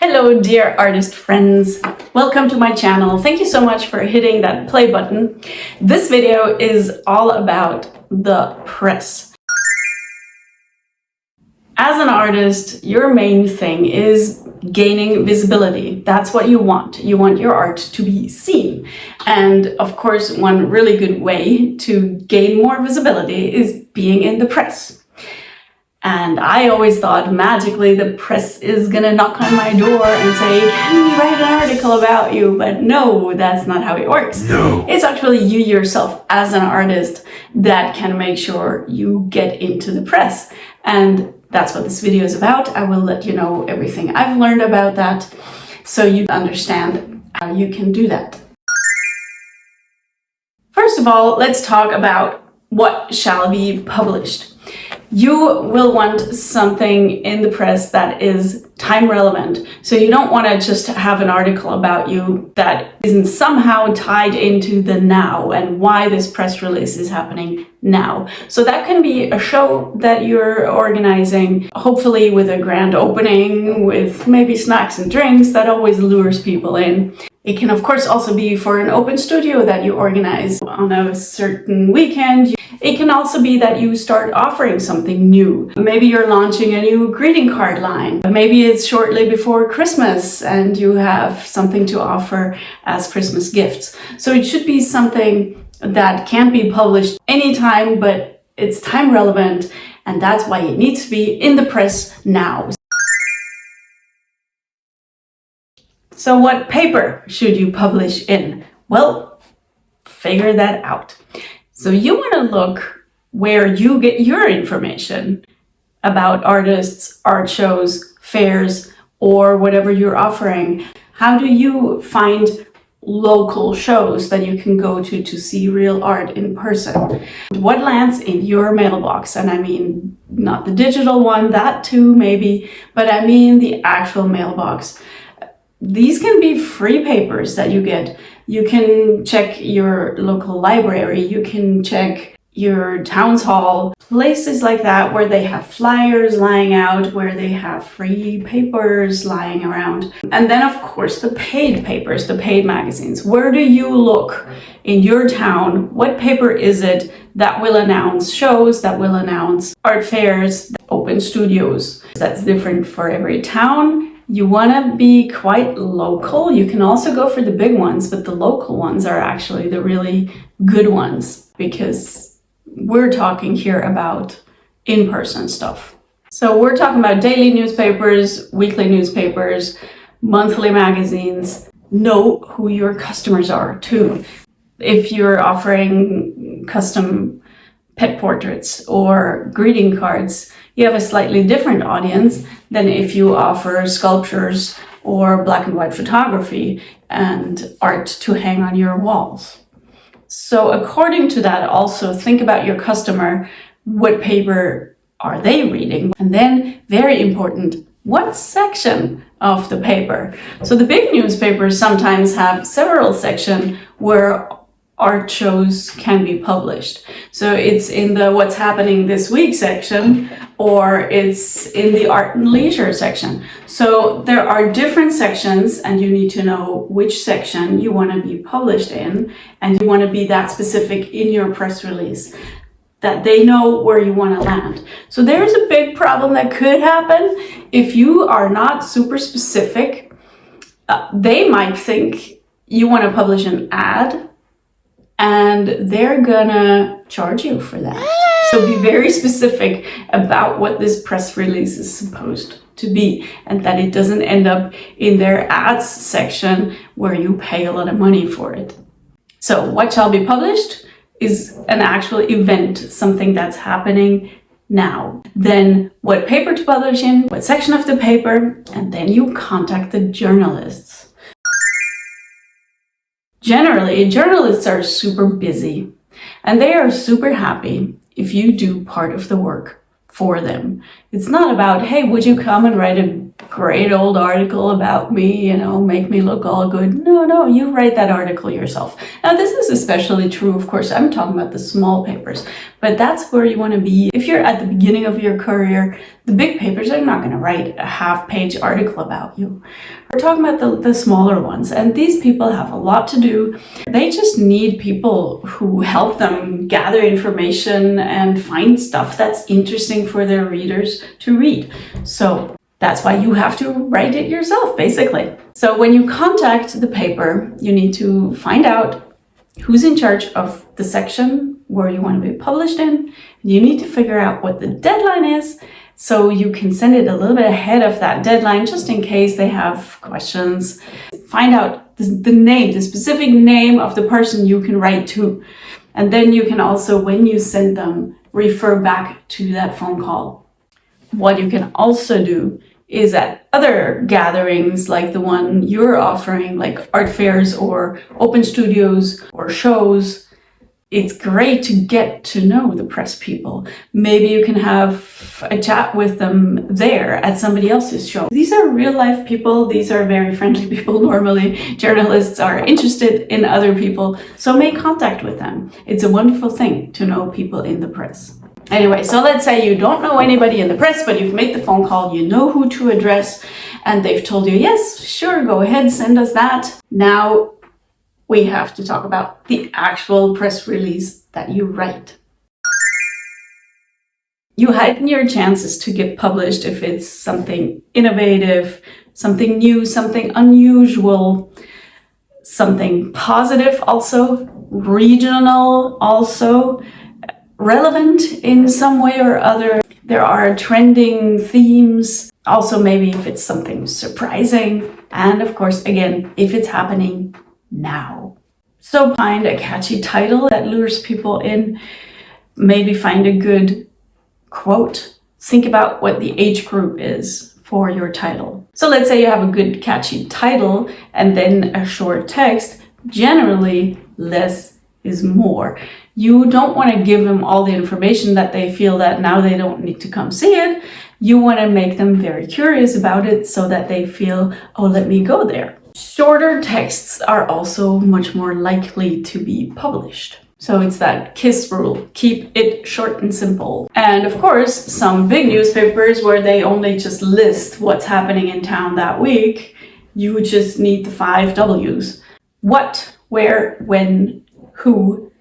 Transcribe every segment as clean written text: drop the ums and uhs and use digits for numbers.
Hello, dear artist friends. Welcome to my channel. Thank you so much for hitting that play button. This video is all about the press. As an artist, your main thing is gaining visibility. That's what you want. You want your art to be seen. And of course, one really good way to gain more visibility is being in the press. And I always thought magically the press is gonna knock on my door and say, can we write an article about you? But no, that's not how it works. No. It's actually you yourself as an artist that can make sure you get into the press. And that's what this video is about. I will let you know everything I've learned about that so you understand how you can do that. First of all, let's talk about what shall be published. You will want something in the press that is time relevant. So you don't want to just have an article about you that isn't somehow tied into the now and why this press release is happening now. So that can be a show that you're organizing, hopefully with a grand opening, with maybe snacks and drinks that always lures people in. It can of course also be for an open studio that you organize on a certain weekend. It can also be that you start offering something new. Maybe you're launching a new greeting card line. Maybe it's shortly before Christmas and you have something to offer as Christmas gifts. So it should be something that can't be published anytime, but it's time relevant, and that's why it needs to be in the press now. So what paper should you publish in? Well, figure that out. So you want to look where you get your information about artists, art shows, fairs, or whatever you're offering. How do you find local shows that you can go to see real art in person? What lands in your mailbox? And I mean, not the digital one, that too maybe, but I mean the actual mailbox. These can be free papers that you get. You can check your local library, you can check your town hall, places like that where they have flyers lying out, where they have free papers lying around. And then of course the paid papers, the paid magazines. Where do you look in your town? What paper is it that will announce shows, that will announce art fairs, open studios? That's different for every town. You want to be quite local. You can also go for the big ones, but the local ones are actually the really good ones because we're talking here about in-person stuff. So we're talking about daily newspapers, weekly newspapers, monthly magazines. Know who your customers are too. If you're offering custom pet portraits or greeting cards, you have a slightly different audience than if you offer sculptures or black and white photography and art to hang on your walls. So according to that, also think about your customer. What paper are they reading? And then, very important, what section of the paper? So the big newspapers sometimes have several sections where art shows can be published. So it's in the what's happening this week section, or it's in the art and leisure section. So there are different sections and you need to know which section you want to be published in, and you want to be that specific in your press release that they know where you want to land. So there's a big problem that could happen if you are not super specific. They might think you want to publish an ad and they're gonna charge you for that. So be very specific about what this press release is supposed to be, and that it doesn't end up in their ads section where you pay a lot of money for it. So what shall be published is an actual event, something that's happening now. Then what paper to publish in, what section of the paper, and then you contact the journalists. Generally, journalists are super busy and they are super happy if you do part of the work for them. It's not about, hey, would you come and write a great old article about me, make me look all good. No, you write that article yourself. Now, this is especially true, of course, I'm talking about the small papers, but that's where you want to be. If you're at the beginning of your career, the big papers are not going to write a half-page article about you. We're talking about the smaller ones, and these people have a lot to do. They just need people who help them gather information and find stuff that's interesting for their readers to read. So that's why you have to write it yourself, basically. So when you contact the paper, you need to find out who's in charge of the section where you want to be published in. You need to figure out what the deadline is, so you can send it a little bit ahead of that deadline, just in case they have questions. Find out the specific name of the person you can write to. And then you can also, when you send them, refer back to that phone call. What you can also do is at other gatherings like the one you're offering, like art fairs or open studios or shows, it's great to get to know the press people. Maybe you can have a chat with them there at somebody else's show. These are real life people. These are very friendly people. Normally, journalists are interested in other people, so make contact with them. It's a wonderful thing to know people in the press. Anyway, so let's say you don't know anybody in the press, but you've made the phone call, you know who to address, and they've told you, yes, sure, go ahead, send us that. Now we have to talk about the actual press release that you write. You heighten your chances to get published if it's something innovative, something new, something unusual, something positive also, regional also, relevant in some way or other. There are trending themes. Also, maybe if it's something surprising. And of course, again, if it's happening now. So find a catchy title that lures people in. Maybe find a good quote. Think about what the age group is for your title. So let's say you have a good catchy title and then a short text. Generally, less is more. You don't want to give them all the information that they feel that now they don't need to come see it. You want to make them very curious about it so that they feel, oh, let me go there. Shorter texts are also much more likely to be published. So it's that KISS rule, keep it short and simple. And of course, some big newspapers where they only just list what's happening in town that week, you just need the 5 W's. What, where, when, who,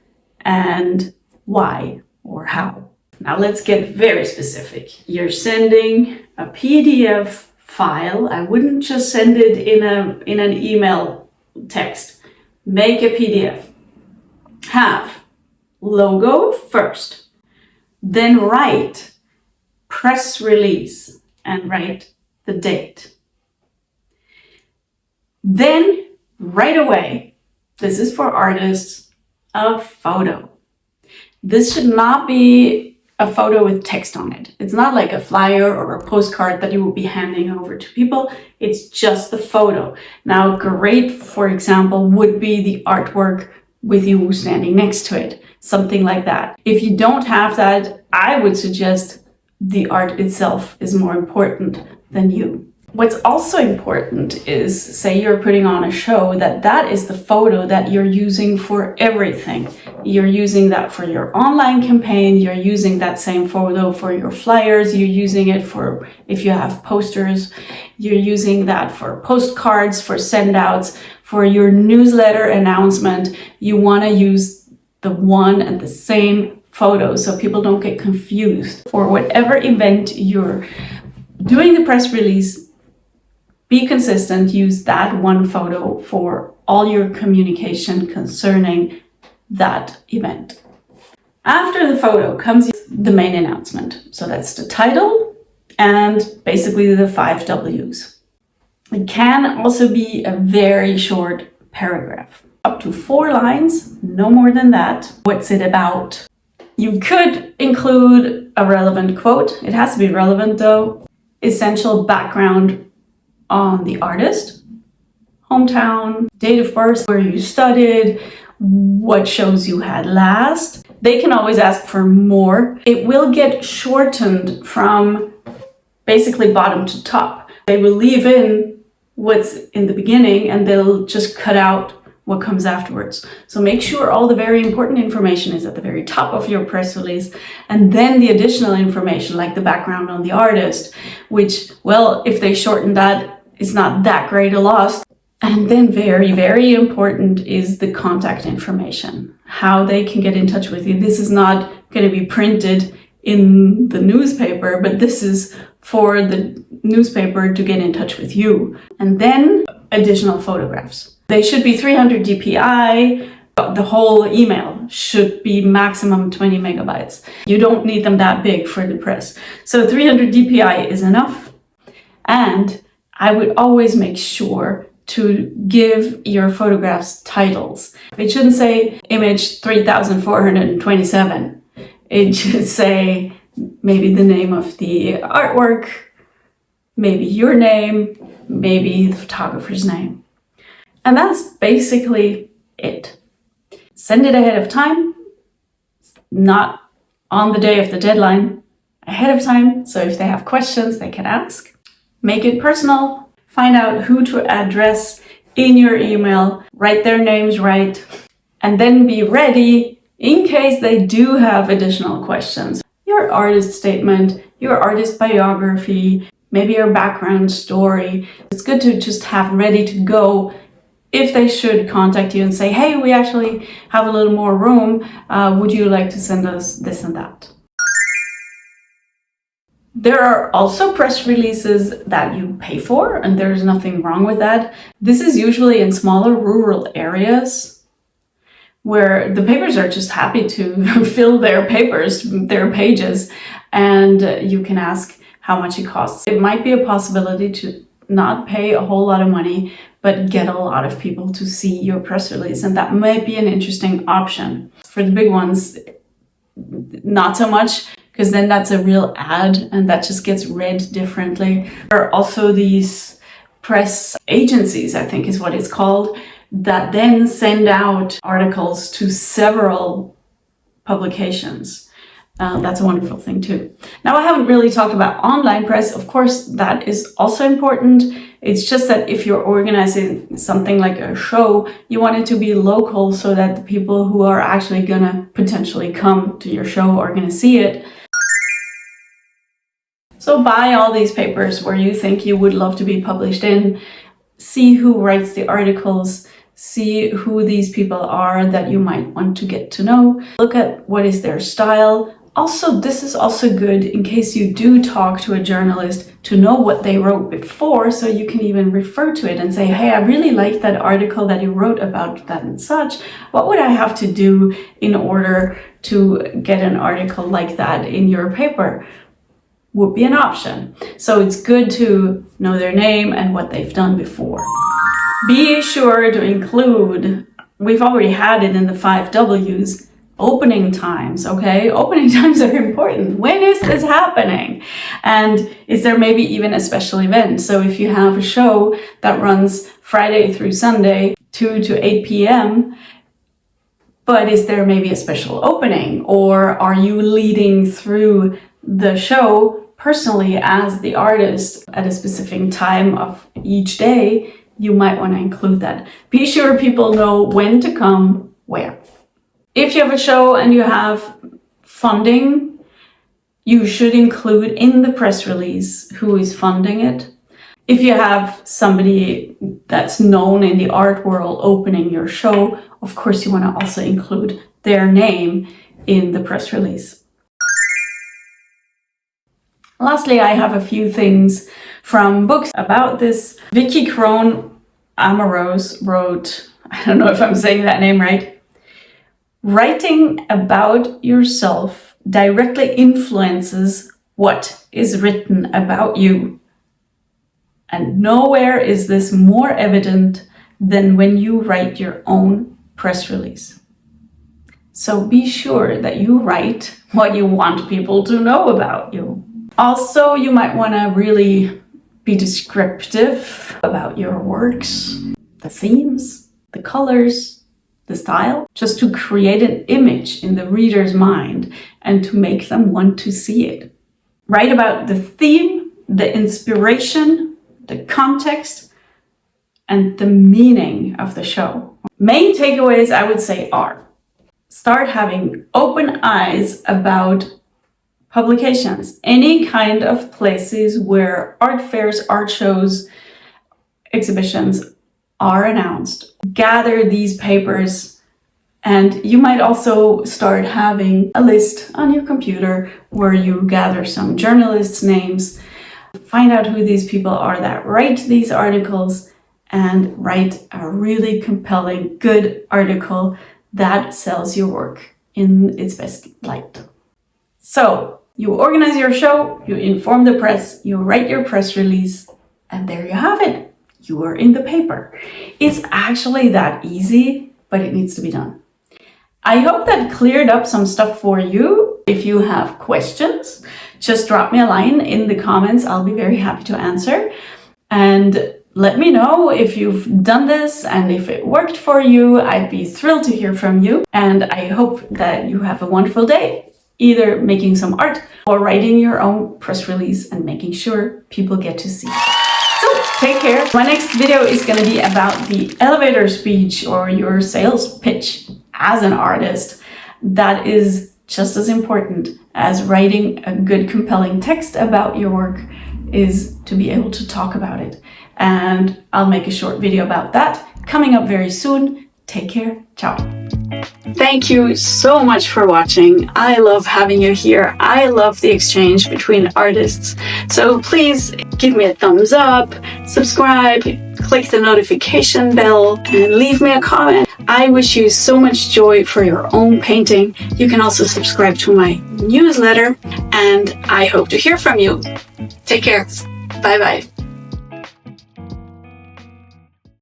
and why or how. Now let's get very specific. You're sending a PDF file. I wouldn't just send it in an email text. Make a PDF. Have logo first. Then write press release and write the date. Then right away, this is for artists, a photo. This should not be a photo with text on it. It's not like a flyer or a postcard that you will be handing over to people. It's just the photo. Now, great, for example, would be the artwork with you standing next to it. Something like that. If you don't have that, I would suggest the art itself is more important than you. What's also important is, say you're putting on a show, that is the photo that you're using for everything. You're using that for your online campaign, you're using that same photo for your flyers, you're using it for if you have posters, you're using that for postcards, for send-outs, for your newsletter announcement. You want to use the one and the same photo so people don't get confused. For whatever event you're doing the press release, be consistent, use that one photo for all your communication concerning that event. After the photo comes the main announcement. So that's the title and basically the 5 W's. It can also be a very short paragraph, up to 4 lines, no more than that. What's it about? You could include a relevant quote. It has to be relevant though. Essential background on the artist, hometown, date of birth, where you studied, what shows you had last. They can always ask for more. It will get shortened from basically bottom to top. They will leave in what's in the beginning and they'll just cut out what comes afterwards. So make sure all the very important information is at the very top of your press release, and then the additional information like the background on the artist, which, well, if they shorten that, it's not that great a loss. And then very, very important is the contact information, how they can get in touch with you. This is not going to be printed in the newspaper, but this is for the newspaper to get in touch with you. And then additional photographs. They should be 300 dpi. The whole email should be maximum 20 megabytes. You don't need them that big for the press. So 300 dpi is enough. And I would always make sure to give your photographs titles. It shouldn't say image 3427. It should say maybe the name of the artwork, maybe your name, maybe the photographer's name. And that's basically it. Send it ahead of time, not on the day of the deadline, ahead of time. So if they have questions, they can ask. Make it personal. Find out who to address in your email. Write their names right. And then be ready in case they do have additional questions. Your artist statement, your artist biography, maybe your background story. It's good to just have ready to go if they should contact you and say, hey, we actually have a little more room. Would you like to send us this and that? There are also press releases that you pay for, and there's nothing wrong with that. This is usually in smaller rural areas where the papers are just happy to fill their pages, and you can ask how much it costs. It might be a possibility to not pay a whole lot of money, but get a lot of people to see your press release. And that might be an interesting option. For the big ones, not so much, because then that's a real ad and that just gets read differently. There are also these press agencies, I think is what it's called, that then send out articles to several publications. That's a wonderful thing too. Now, I haven't really talked about online press. Of course, that is also important. It's just that if you're organizing something like a show, you want it to be local so that the people who are actually gonna potentially come to your show are gonna see it. So buy all these papers where you think you would love to be published in. See who writes the articles. See who these people are that you might want to get to know. Look at what is their style. Also, this is also good in case you do talk to a journalist to know what they wrote before, so you can even refer to it and say, hey, I really liked that article that you wrote about that and such. What would I have to do in order to get an article like that in your paper? Would be an option. So it's good to know their name and what they've done before. Be sure to include, we've already had it in the 5 W's, opening times, okay? Opening times are important. When is this happening? And is there maybe even a special event? So if you have a show that runs Friday through Sunday, 2 to 8 p.m., but is there maybe a special opening? Or are you leading through the show personally as the artist at a specific time of each day? You might want to include that. Be sure people know when to come, where. If you have a show and you have funding, you should include in the press release who is funding it. If you have somebody that's known in the art world opening your show, of course you want to also include their name in the press release. Lastly, I have a few things from books about this. Vicky Krohn Amoros wrote, I don't know if I'm saying that name right, writing about yourself directly influences what is written about you. And nowhere is this more evident than when you write your own press release. So be sure that you write what you want people to know about you. Also, you might want to really be descriptive about your works, the themes, the colors, the style, just to create an image in the reader's mind and to make them want to see it. Write about the theme, the inspiration, the context, and the meaning of the show. Main takeaways, I would say, are: start having open eyes about publications, any kind of places where art fairs, art shows, exhibitions are announced. Gather these papers, and you might also start having a list on your computer where you gather some journalists' names, find out who these people are that write these articles, and write a really compelling, good article that sells your work in its best light. So you organize your show, you inform the press, you write your press release, and there you have it. You are in the paper. It's actually that easy, but it needs to be done. I hope that cleared up some stuff for you. If you have questions, just drop me a line in the comments. I'll be very happy to answer. And let me know if you've done this and if it worked for you. I'd be thrilled to hear from you. And I hope that you have a wonderful day, either making some art or writing your own press release and making sure people get to see it. So take care. My next video is going to be about the elevator speech or your sales pitch as an artist. That is just as important as writing a good, compelling text about your work is to be able to talk about it. And I'll make a short video about that coming up very soon. Take care. Ciao. Thank you so much for watching. I love having you here. I love the exchange between artists. So please give me a thumbs up, subscribe, click the notification bell, and leave me a comment. I wish you so much joy for your own painting. You can also subscribe to my newsletter, and I hope to hear from you. Take care. Bye-bye.